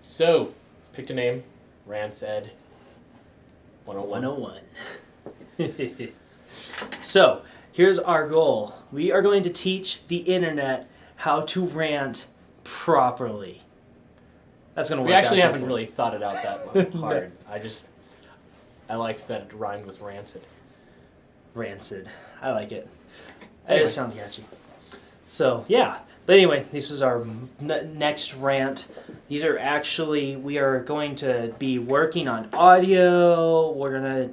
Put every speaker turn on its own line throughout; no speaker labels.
So, picked a name. Rants Ed 101.
101. So, here's our goal. We are going to teach the internet how to rant properly. That's going to work.
We actually
out
haven't really thought it out that hard.
No.
I liked that it rhymed with rancid.
Rancid. I like it.
Anyway.
It sounds catchy. So, yeah. But anyway, this is our next rant. These are actually, we are going to be working on audio. We're gonna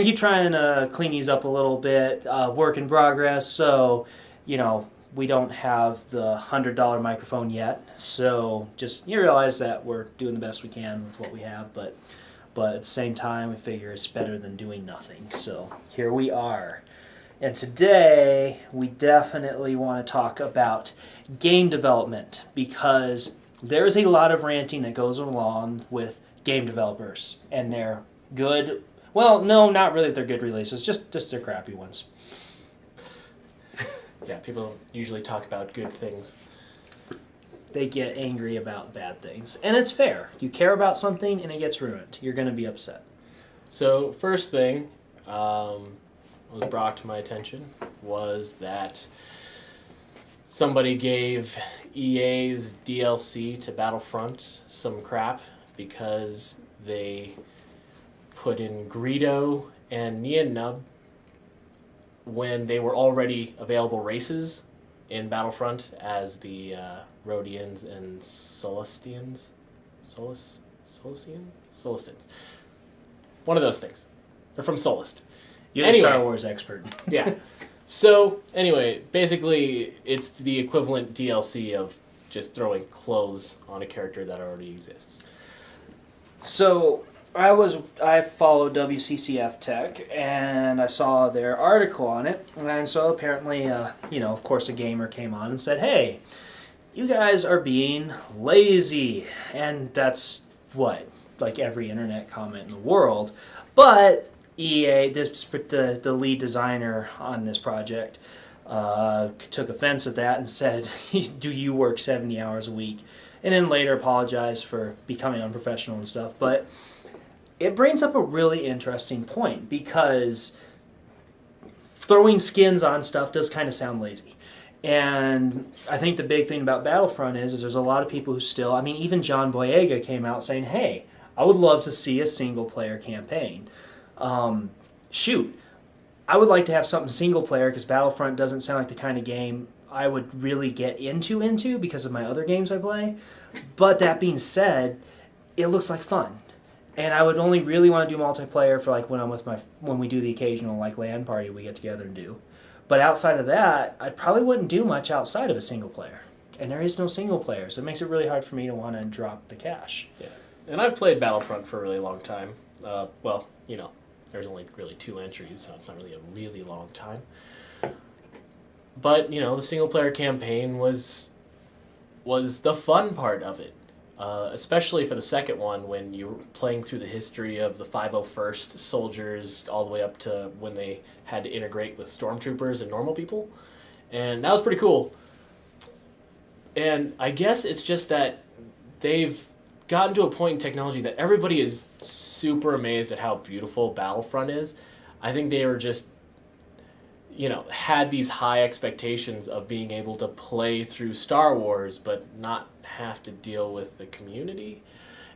keep trying to clean these up a little bit. Work in progress. So, we don't have the $100 microphone yet. So just you realize that we're doing the best we can with what we have. But at the same time, we figure it's better than doing nothing. So here we are. And today, we definitely want to talk about game development because there's a lot of ranting that goes along with game developers and their good, well, no, not really their good releases, just their crappy ones.
Yeah, people usually talk about good things.
They get angry about bad things. And it's fair. You care about something and it gets ruined. You're going to be upset.
So, first thing was brought to my attention was that somebody gave EA's DLC to Battlefront some crap because they put in Greedo and Nien when they were already available races in Battlefront as the Rhodians and Solistans. One of those things. They're from Solist.
You're the Star Wars expert.
Yeah. So, anyway, basically, it's the equivalent DLC of just throwing clothes on a character that already exists.
So, I followed WCCF Tech, and I saw their article on it, and so apparently, of course, a gamer came on and said, hey, you guys are being lazy, and that's like every internet comment in the world, but EA, the lead designer on this project, took offense at that and said, do you work 70 hours a week? And then later apologized for becoming unprofessional and stuff. But it brings up a really interesting point because throwing skins on stuff does kind of sound lazy. And I think the big thing about Battlefront is there's a lot of people who still, even John Boyega came out saying, hey, I would love to see a single-player campaign. I would like to have something single player because Battlefront doesn't sound like the kind of game I would really get into because of my other games I play. But that being said, it looks like fun. And I would only really want to do multiplayer for when we do the occasional LAN party we get together and do. But outside of that, I probably wouldn't do much outside of a single player. And there is no single player, so it makes it really hard for me to want to drop the cash.
Yeah. And I've played Battlefront for a really long time. There's only really 2 entries, so it's not really a really long time. But, the single-player campaign was the fun part of it. Especially for the second one, when you're playing through the history of the 501st soldiers all the way up to when they had to integrate with stormtroopers and normal people. And that was pretty cool. And I guess it's just that they've gotten to a point in technology that everybody is super amazed at how beautiful Battlefront is. I think they were just, had these high expectations of being able to play through Star Wars but not have to deal with the community.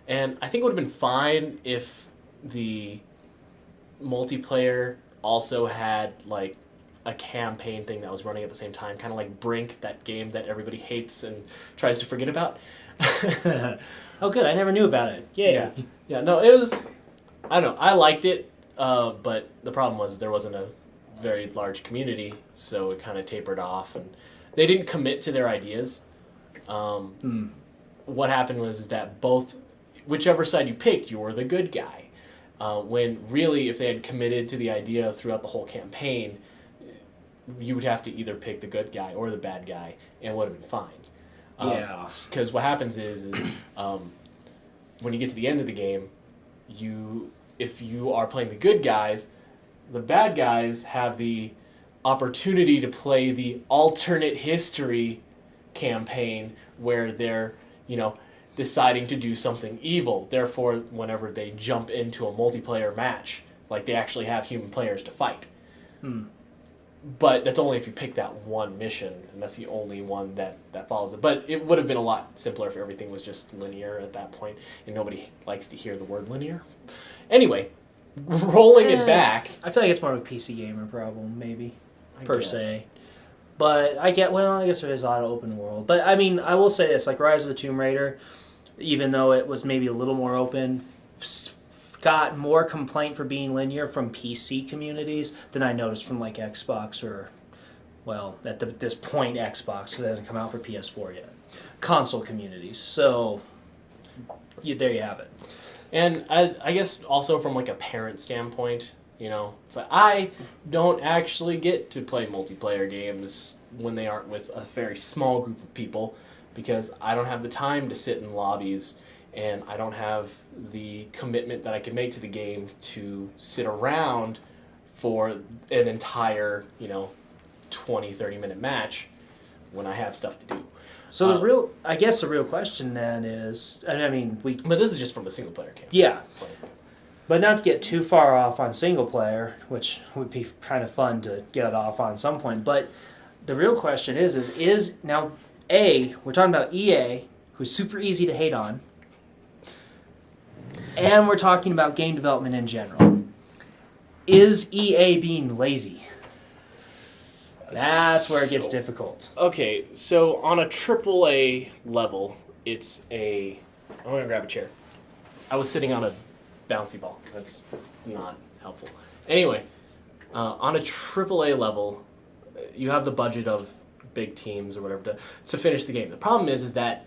And I think it would have been fine if the multiplayer also had, a campaign thing that was running at the same time, kind of like Brink, that game that everybody hates and tries to forget about.
Oh, good. I never knew about it. Yay.
Yeah, no, it was, I don't know, I liked it, but the problem was there wasn't a very large community, so it kind of tapered off, and they didn't commit to their ideas. What happened was that whichever side you picked, you were the good guy. When really, if they had committed to the idea throughout the whole campaign, you would have to either pick the good guy or the bad guy, and it would have been fine. Because what happens is when you get to the end of the game, if you are playing the good guys, the bad guys have the opportunity to play the alternate history campaign where they're, deciding to do something evil. Therefore, whenever they jump into a multiplayer match, like they actually have human players to fight. But that's only if you pick that one mission, and that's the only one that follows it. But it would have been a lot simpler if everything was just linear at that point, and nobody likes to hear the word linear. Anyway, rolling it back...
I feel like it's more of a PC gamer problem, maybe, per
guess.
se. But I guess there is a lot of open world. But, I mean, I will say this, like Rise of the Tomb Raider, even though it was maybe a little more open, got more complaint for being linear from PC communities than I noticed from like Xbox or, well, at this point Xbox, because it hasn't come out for PS4 yet. Console communities. So there you have it.
And I guess also from like a parent standpoint, you know, it's like I don't actually get to play multiplayer games when they aren't with a very small group of people because I don't have the time to sit in lobbies and I don't have the commitment that I can make to the game to sit around for an entire, 20, 30-minute match when I have stuff to do.
So I guess the real question then is,
But this is just from a single-player campaign.
Yeah. But not to get too far off on single-player, which would be kind of fun to get off on some point, but the real question is now, we're talking about EA, who's super easy to hate on, and we're talking about game development in general. Is EA being lazy? That's where it gets difficult.
Okay, so on a AAA level, it's a... I'm going to grab a chair. I was sitting on a bouncy ball. That's not helpful. Anyway, on a AAA level, you have the budget of big teams or whatever to finish the game. The problem is that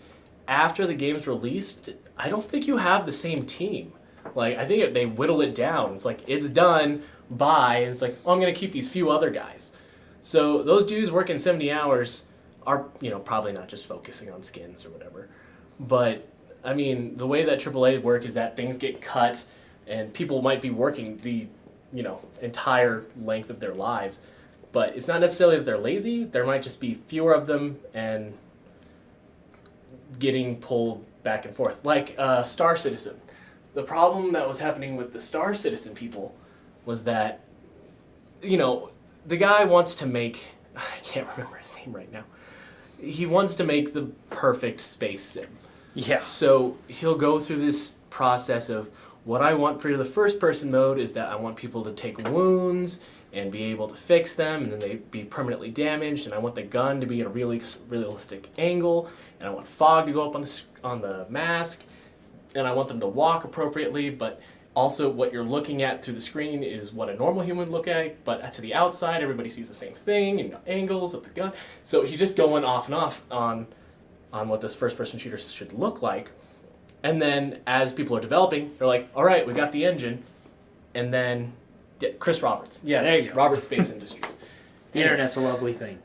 after the game's released, I don't think you have the same team. Like, I think they whittle it down. It's like, it's done, bye, and it's like, oh, I'm going to keep these few other guys. So those dudes working 70 hours are, probably not just focusing on skins or whatever. But, I mean, the way that AAA work is that things get cut and people might be working the, entire length of their lives. But it's not necessarily that they're lazy. There might just be fewer of them and getting pulled back and forth. Like Star Citizen. The problem that was happening with the Star Citizen people was that, the guy wants to make... I can't remember his name right now. He wants to make the perfect space sim.
Yeah.
So he'll go through this process of, what I want for the first-person mode is that I want people to take wounds and be able to fix them, and then they be permanently damaged, and I want the gun to be at a really realistic angle, and I want fog to go up on the mask, and I want them to walk appropriately, but also what you're looking at through the screen is what a normal human would look at, but to the outside, everybody sees the same thing, and angles of the gun. So he's just going off and off on what this first-person shooter should look like. And then as people are developing, they're like, all right, we got the engine. And then, Chris Roberts. Yes,
there you go.
Roberts Space Industries.
The internet's a lovely thing.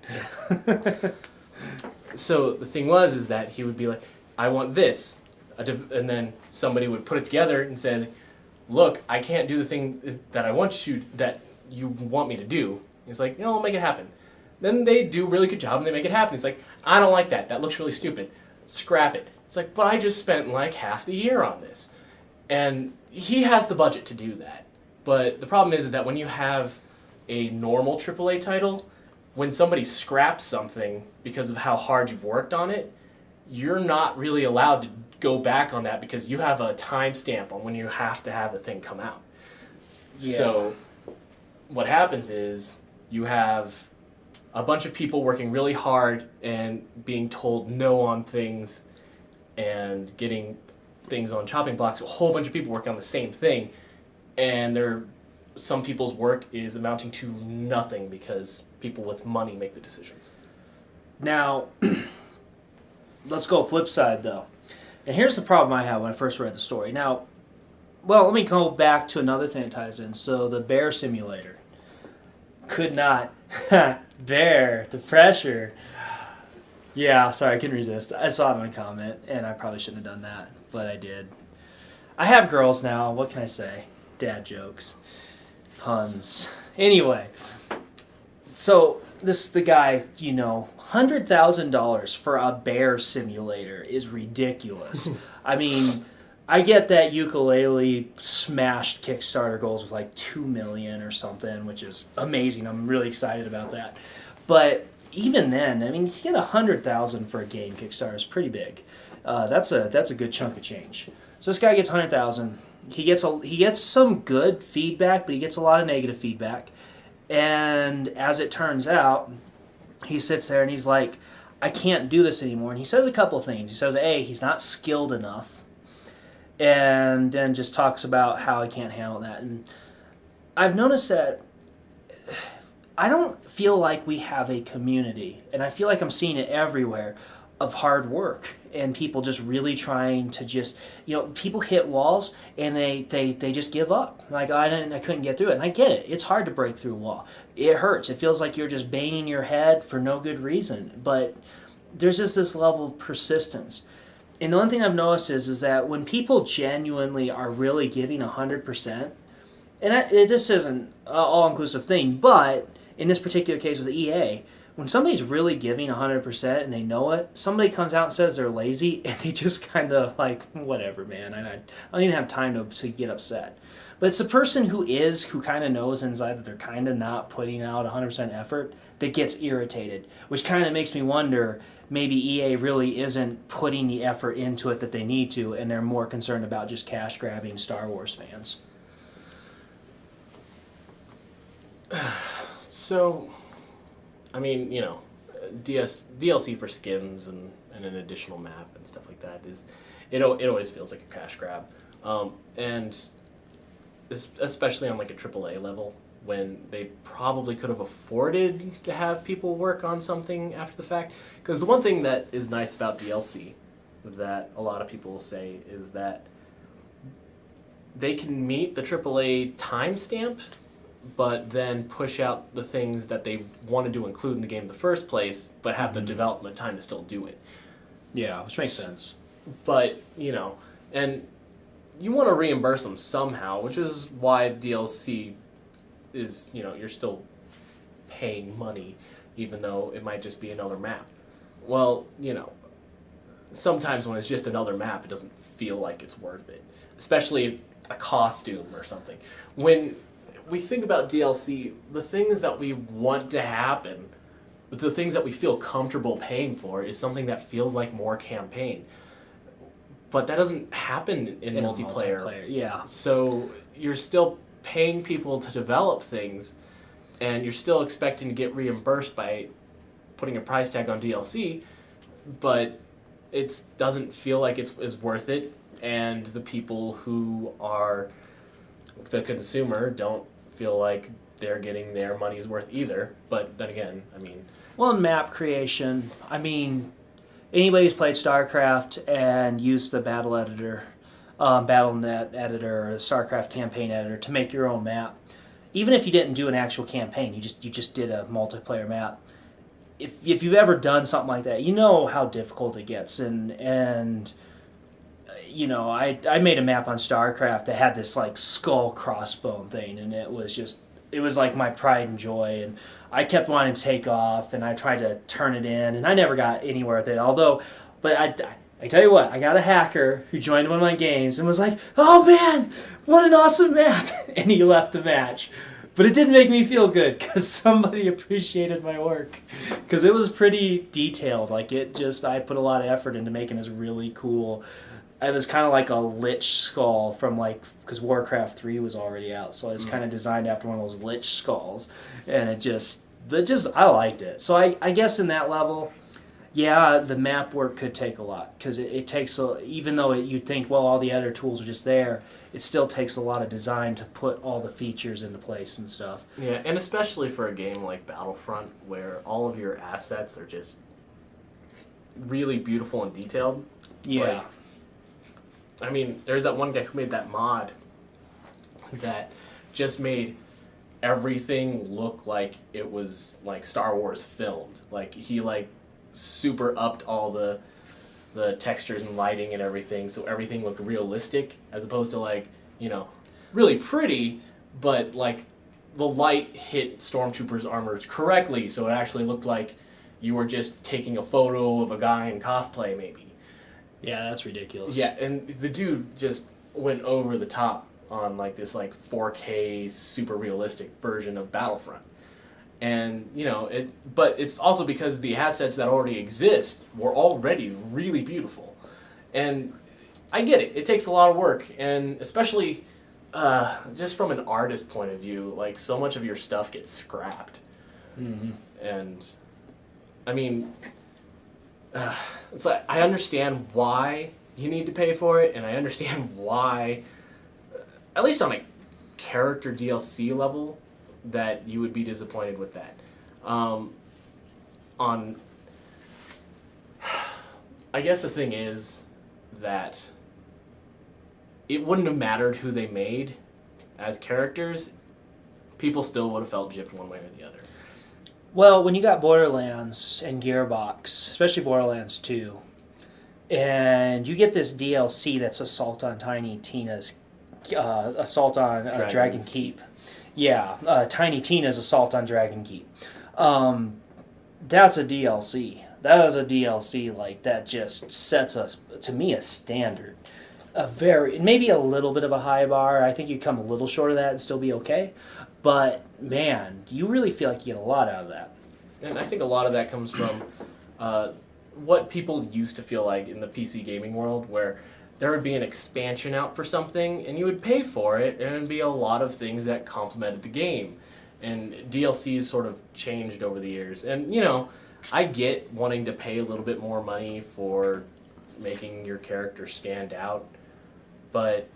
So the thing is that he would be like, I want this. And then somebody would put it together and say, look, I can't do the thing that you want me to do. He's like, I'll make it happen. Then they do a really good job and they make it happen. He's like, I don't like that. That looks really stupid. Scrap it. It's like, but I just spent like half the year on this. And he has the budget to do that. But the problem is that when you have a normal AAA title, when somebody scraps something because of how hard you've worked on it, you're not really allowed to go back on that because you have a timestamp on when you have to have the thing come out. Yeah. So what happens is you have a bunch of people working really hard and being told no on things and getting things on chopping blocks, a whole bunch of people working on the same thing, and some people's work is amounting to nothing because people with money make the decisions.
Now, let's go flip side, though. And here's the problem I had when I first read the story. Now, well, let me go back to another thing that ties in. So the bear simulator could not bear the pressure. Yeah, sorry, I couldn't resist. I saw it in a comment, and I probably shouldn't have done that, but I did. I have girls now. What can I say? Dad jokes. Puns. Anyway, so the guy, $100,000 for a bear simulator is ridiculous. I mean, I get that Ukulele smashed Kickstarter goals with like 2 million or something, which is amazing. I'm really excited about that. But even then, I mean, to get 100,000 for a game Kickstarter is pretty big. That's a good chunk of change. So this guy gets 100,000. He gets some good feedback, but he gets a lot of negative feedback. And as it turns out, he sits there and he's like, I can't do this anymore. And he says a couple of things. He says, A, he's not skilled enough. And then just talks about how he can't handle that. And I've noticed that I don't feel like we have a community, and I feel like I'm seeing it everywhere, of hard work and people just really trying to just, people hit walls and they just give up. Like, I couldn't get through it. And I get it. It's hard to break through a wall. It hurts. It feels like you're just banging your head for no good reason. But there's just this level of persistence. And the one thing I've noticed is that when people genuinely are really giving 100%, and this isn't an all-inclusive thing, but in this particular case with EA, when somebody's really giving 100% and they know it, somebody comes out and says they're lazy, and they just kind of like, whatever, man, I don't even have time to get upset. But it's the person who kind of knows inside that they're kind of not putting out 100% effort that gets irritated, which kind of makes me wonder, maybe EA really isn't putting the effort into it that they need to, and they're more concerned about just cash-grabbing Star Wars fans.
So, I mean, DLC for skins and an additional map and stuff like that it always feels like a cash grab, and especially on like a AAA level when they probably could have afforded to have people work on something after the fact. Because the one thing that is nice about DLC that a lot of people will say is that they can meet the AAA timestamp, but then push out the things that they wanted to include in the game in the first place, but have the development time to still do it.
Yeah, which makes sense.
But, and you want to reimburse them somehow, which is why DLC is, you're still paying money, even though it might just be another map. Well, sometimes when it's just another map, it doesn't feel like it's worth it, especially a costume or something. When we think about DLC, the things that we want to happen, the things that we feel comfortable paying for, is something that feels like more campaign. But that doesn't happen in multiplayer.
Yeah.
So you're still paying people to develop things, and you're still expecting to get reimbursed by putting a price tag on DLC, but it doesn't feel like it's worth it, and the people who are the consumer don't feel like they're getting their money's worth either. But then again, I mean...
Well, in map creation, I mean, anybody who's played StarCraft and used the battle editor, BattleNet editor, or the StarCraft campaign editor to make your own map, even if you didn't do an actual campaign, you just did a multiplayer map, if you've ever done something like that, you know how difficult it gets. And I made a map on StarCraft that had this like skull crossbone thing, and it was like my pride and joy, and I kept wanting to take off, and I tried to turn it in, and I never got anywhere with it. But I tell you what, I got a hacker who joined one of my games and was like, "Oh man, what an awesome map!" and he left the match. But it didn't make me feel good because somebody appreciated my work, because it was pretty detailed. Like I put a lot of effort into making this really cool. It was kind of like a Lich skull from because Warcraft 3 was already out, so it's kind of designed after one of those Lich skulls, and I liked it. So I guess in that level, yeah, the map work could take a lot, because it takes even though you'd think, well, all the other tools are just there, it still takes a lot of design to put all the features into place and stuff.
Yeah, and especially for a game like Battlefront, where all of your assets are just really beautiful and detailed.
Yeah.
I mean, there's that one guy who made that mod that just made everything look like it was like Star Wars filmed. Like he super upped all the textures and lighting and everything, so everything looked realistic, as opposed to really pretty, but like the light hit stormtroopers' armors correctly, so it actually looked like you were just taking a photo of a guy in cosplay, maybe.
Yeah, that's ridiculous.
Yeah, and the dude just went over the top on like this like 4K super realistic version of Battlefront. And, you know, but it's also because the assets that already exist were already really beautiful. And I get it. It takes a lot of work, and especially just from an artist point of view, like so much of your stuff gets scrapped.
Mm-hmm.
And I mean, it's like I understand why you need to pay for it, and I understand why, at least on a character DLC level, that you would be disappointed with that. I guess the thing is that it wouldn't have mattered who they made as characters. People still would have felt gypped one way or the other.
Well, when you got Borderlands and Gearbox, especially Borderlands 2, and you get this DLC that's Assault on Tiny Tina's, Assault on Dragon Keep. Yeah, Tiny Tina's Assault on Dragon Keep. That's a DLC. That is a DLC like that just sets us, to me, a standard. Maybe a little bit of a high bar. I think you come a little short of that and still be okay. But, man, you really feel like you get a lot out of that.
And I think a lot of that comes from what people used to feel like in the PC gaming world, where there would be an expansion out for something, and you would pay for it, and it would be a lot of things that complemented the game. And DLCs sort of changed over the years. And, you know, I get wanting to pay a little bit more money for making your character stand out, but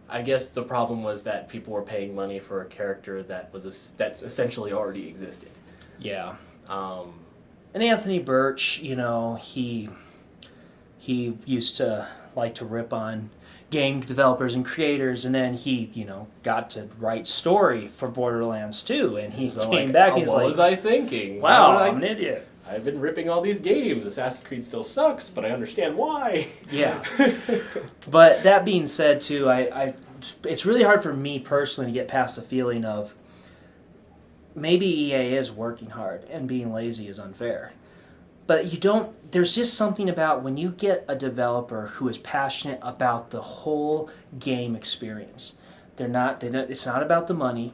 I guess the problem was that people were paying money for a character that's essentially already existed.
Yeah. And Anthony Birch, you know, he used to like to rip on game developers and creators, and then he, you know, got to write story for Borderlands 2, and he came back and he's like,
what was I thinking?
Wow, I'm an idiot.
I've been ripping all these games. Assassin's Creed still sucks, but I understand why.
Yeah. But that being said, too, it's really hard for me personally to get past the feeling of maybe EA is working hard and being lazy is unfair. But there's just something about when you get a developer who is passionate about the whole game experience. It's not about the money.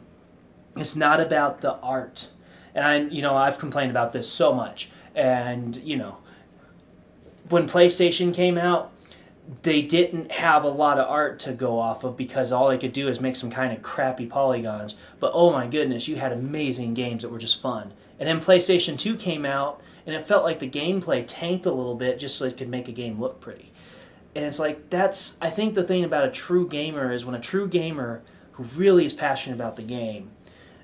It's not about the art. And I've complained about this so much. And, you know, when PlayStation came out, they didn't have a lot of art to go off of because all they could do is make some kind of crappy polygons. But oh my goodness, you had amazing games that were just fun. And then PlayStation 2 came out, and it felt like the gameplay tanked a little bit just so it could make a game look pretty. And it's like, I think the thing about a true gamer is when a true gamer who really is passionate about the game,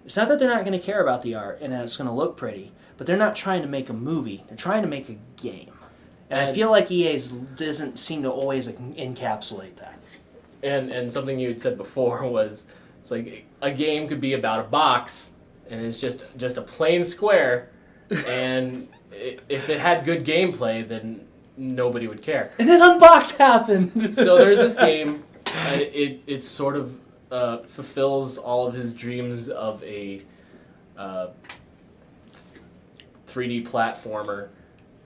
it's not that they're not going to care about the art and that it's going to look pretty, but they're not trying to make a movie. They're trying to make a game. And I feel like EA doesn't seem to always encapsulate that.
And something you had said before was, it's like a game could be about a box, and it's just a plain square, and if it had good gameplay, then nobody would care.
And then Unbox happened!
So there's this game, it sort of fulfills all of his dreams of a 3D platformer,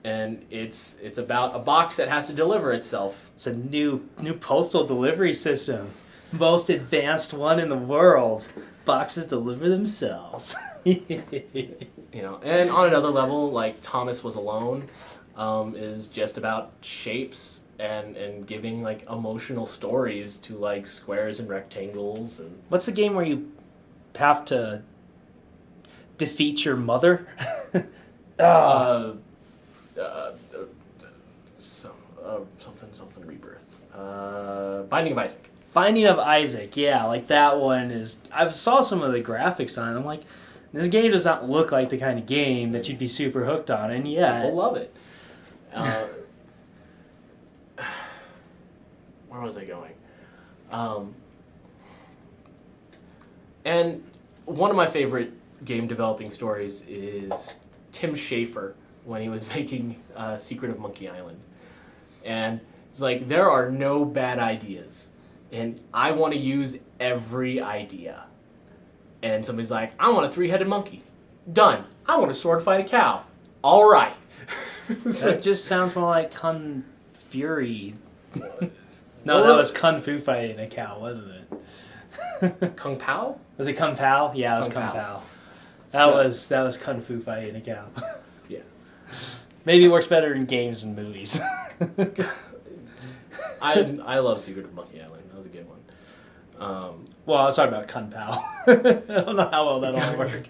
and it's about a box that has to deliver itself.
It's a new postal delivery system. Most advanced one in the world. Boxes deliver themselves.
You know, and on another level, like Thomas Was Alone is just about shapes and giving like emotional stories to like squares and rectangles. And
what's the game where you have to defeat your mother? Something Rebirth. Binding of Isaac. Binding of Isaac, yeah, like that one is. I saw some of the graphics on it. I'm like, this game does not look like the kind of game that you'd be super hooked on, and yeah,
people love it. Where was I going? And one of my favorite game developing stories is Tim Schafer when he was making Secret of Monkey Island. And it's like, there are no bad ideas. And I want to use every idea. And somebody's like, I want a 3-headed monkey. Done. I want to sword fight a cow. All right.
That just sounds more like Kung Fury. No, that was Kung Fu fighting a cow, wasn't it?
Kung Pao?
Was it Kung Pao? Yeah, it was Kung Pao. That was Kung Fu fighting a cow.
Yeah.
Maybe it works better in games than movies.
I love Secret of Monkey Island. That was a good one.
Well, I was talking about Kung Pao. I don't know how well that all worked.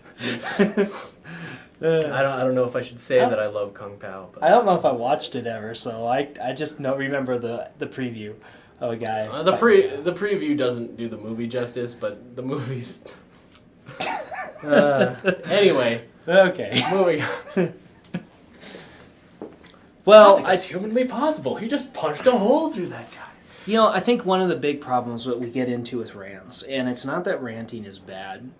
I don't know if I should say that I love Kung Pao. But
I don't know if I watched it ever, so I just remember the preview of a guy.
the preview doesn't do the movie justice, but the movie's. Anyway.
Okay.
Moving on.
Well,
I think that's humanly possible. He just punched a hole through that guy.
You know, I think one of the big problems that we get into with rants, and it's not that ranting is bad,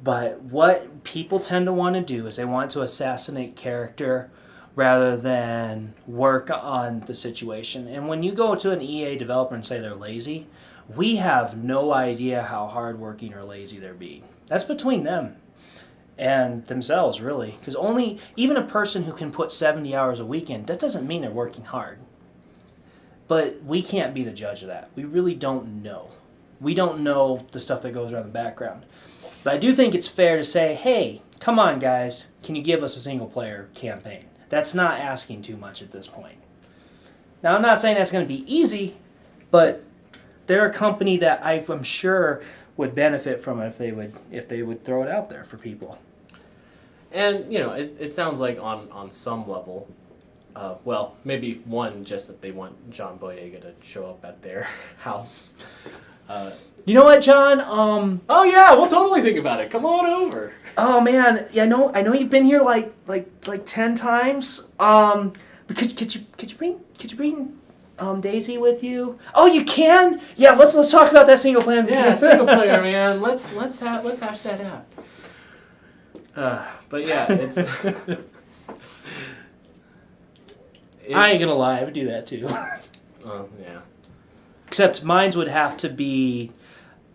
but what people tend to want to do is they want to assassinate character rather than work on the situation. And when you go to an EA developer and say they're lazy, we have no idea how hardworking or lazy they're being. That's between them and themselves, really. Because even a person who can put 70 hours a week in, that doesn't mean they're working hard. But we can't be the judge of that. We really don't know. We don't know the stuff that goes around the background. But I do think it's fair to say, hey, come on, guys, can you give us a single-player campaign? That's not asking too much at this point. Now, I'm not saying that's going to be easy, but they're a company that I'm sure would benefit from it if they would throw it out there for people.
And, it sounds like on some level, well, maybe one, just that they want John Boyega to show up at their house.
You know what, John?
Oh yeah, we'll totally think about it. Come on over.
Oh man, yeah, I know you've been here like 10 times. But could you bring Daisy with you? Oh, you can? Yeah, let's talk about that single player.
Yeah, single player, man. Let's hash that out. But yeah, it's
I ain't gonna lie, I would do that too.
Yeah.
Except mine would have to be,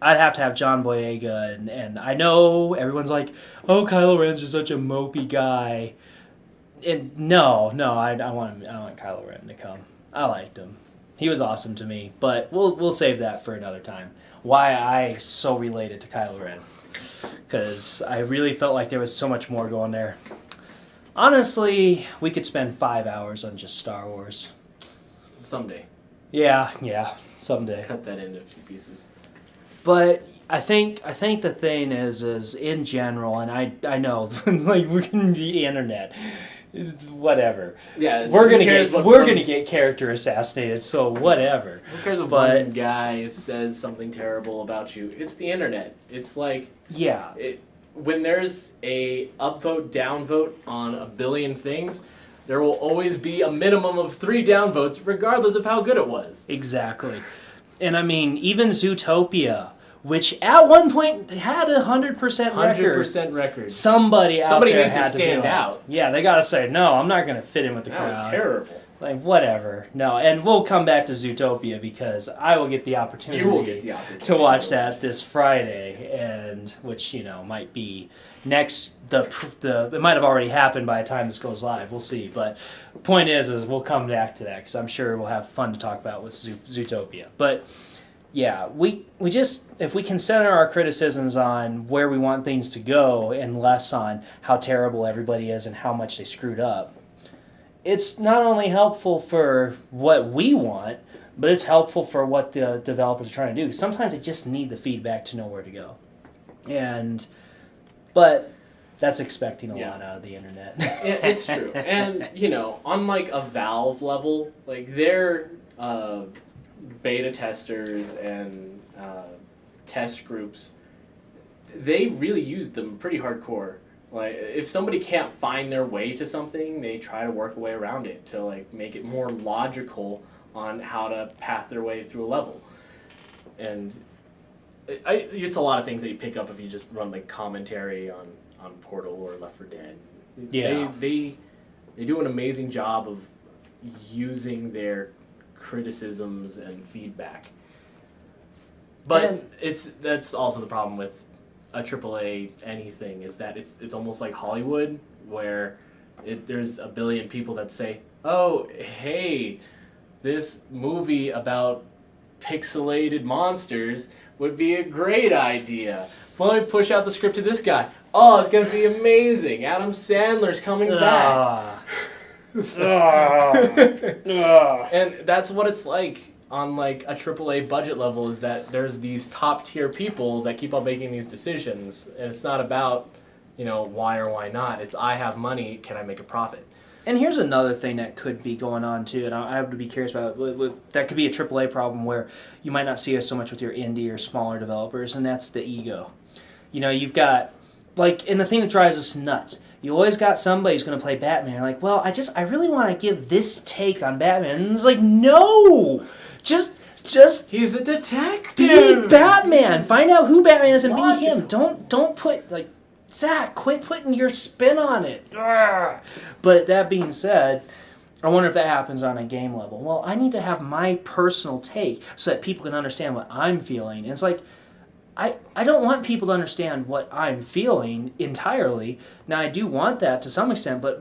I'd have to have John Boyega, and I know everyone's like, oh, Kylo Ren's just such a mopey guy. And no, I want Kylo Ren to come. I liked him. He was awesome to me, but we'll save that for another time. Why I so related to Kylo Ren. Because I really felt like there was so much more going there. Honestly, we could spend 5 hours on just Star Wars.
Someday.
Yeah, someday.
Cut that into a few pieces.
But I think the thing is in general, and I know, like we're in the internet, it's whatever.
Yeah,
we're gonna get character assassinated, so whatever.
Who cares if one guy says something terrible about you? It's the internet. It's like when there's a upvote, downvote on a billion things, there will always be a minimum of 3 downvotes, regardless of how good it was.
Exactly. And I mean, even Zootopia, which at one point had 100% record.
100% record.
Somebody out there
needs
had
to stand
be like,
out.
Yeah, they got to say, no, I'm not going to fit in with the crowd.
That was terrible.
Like, whatever. No, and we'll come back to Zootopia because I will get the opportunity, to watch that this Friday, and which, might be next. It might have already happened by the time this goes live. We'll see. But the point is we'll come back to that because I'm sure we'll have fun to talk about with Zootopia. But yeah, we just, if we can center our criticisms on where we want things to go and less on how terrible everybody is and how much they screwed up, it's not only helpful for what we want, but it's helpful for what the developers are trying to do. Sometimes they just need the feedback to know where to go. But that's expecting a lot out of the internet.
Yeah, it's true. And, on like a Valve level, like their beta testers and test groups, they really use them pretty hardcore. Like, if somebody can't find their way to something, they try to work a way around it to like make it more logical on how to path their way through a level. And it's a lot of things that you pick up if you just run like commentary on Portal or Left 4 Dead.
Yeah.
They do an amazing job of using their criticisms and feedback. But that's also the problem with a AAA anything is that it's almost like Hollywood, where there's a billion people that say, oh, hey, this movie about pixelated monsters would be a great idea. But let me push out the script to this guy. Oh, it's going to be amazing. Adam Sandler's coming back. And that's what it's like on like a AAA budget level, is that there's these top tier people that keep on making these decisions, and it's not about, why or why not. It's, I have money, can I make a profit?
And here's another thing that could be going on too, and I have to be curious about it. That could be a AAA problem where you might not see it so much with your indie or smaller developers, and that's the ego. You've got, and the thing that drives us nuts, you always got somebody who's going to play Batman. You're like, well, I really want to give this take on Batman. And it's like, no! Just
He's a detective!
be Batman! Find out who Batman is and be him. Don't put, Zach, quit putting your spin on it. Ugh. But that being said, I wonder if that happens on a game level. Well, I need to have my personal take so that people can understand what I'm feeling. And it's like, I don't want people to understand what I'm feeling entirely. Now, I do want that to some extent, but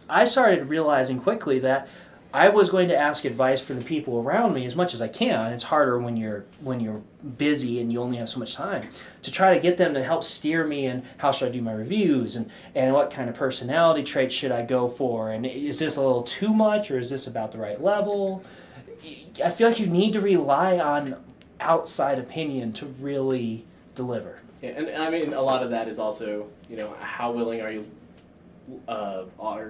I started realizing quickly that I was going to ask advice from the people around me as much as I can. It's harder when you're busy and you only have so much time, to try to get them to help steer me in how should I do my reviews and what kind of personality traits should I go for, and is this a little too much or is this about the right level? I feel like you need to rely on outside opinion to really deliver.
Yeah, and I mean, a lot of that is also, how willing are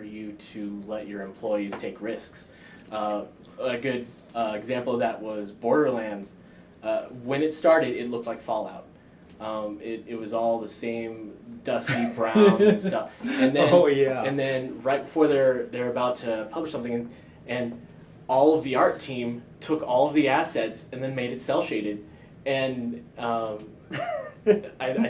you to let your employees take risks? A good example of that was Borderlands. When it started, it looked like Fallout. It was all the same dusty brown and stuff. And then, and then right before they're about to publish something, and all of the art team took all of the assets and then made it cel shaded. And I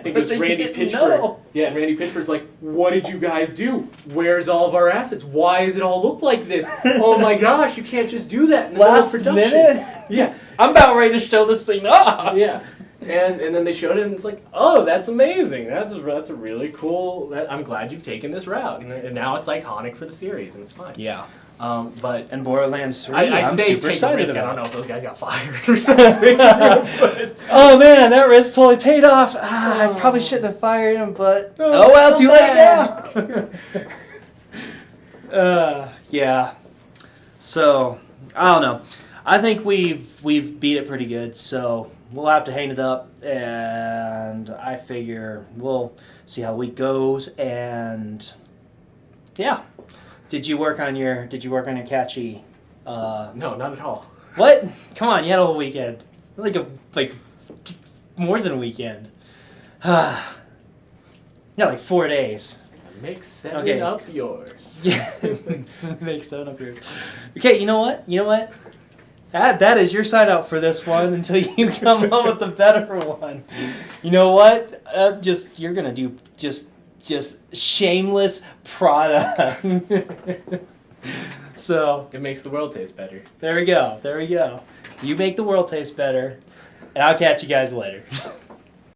think it was Randy Pitchford.
Know.
Yeah, and Randy Pitchford's like, what did you guys do? Where's all of our assets? Why does it all look like this? Oh my gosh, you can't just do that in the
last
production.
minute.
Yeah,
I'm about ready to show this thing off.
Yeah, and then they showed it, and it's like, oh, that's amazing. That's a really cool. I'm glad you've taken this route, and now it's iconic for the series, and it's fine.
Yeah.
And
Borderlands 3,
I
I'm
say
super
take
excited
a risk.
about.
I don't know if those guys got fired or something. But,
oh man, that risk totally paid off. I probably shouldn't have fired him, but oh well, too late now. Yeah. So I don't know. I think we've beat it pretty good. So we'll have to hang it up, and I figure we'll see how the week goes. And yeah. Did you work on your catchy?
no, not at all.
What? Come on, you had a whole weekend. Like more than a weekend. Yeah, like 4 days.
Make 7 up yours.
Yeah, make 7 up yours. Okay, you know what? That is your sign out for this one until you come up with a better one. You know what? You're gonna do just shameless product. So
it makes the world taste better.
There we go. You make the world taste better, and I'll catch you guys later.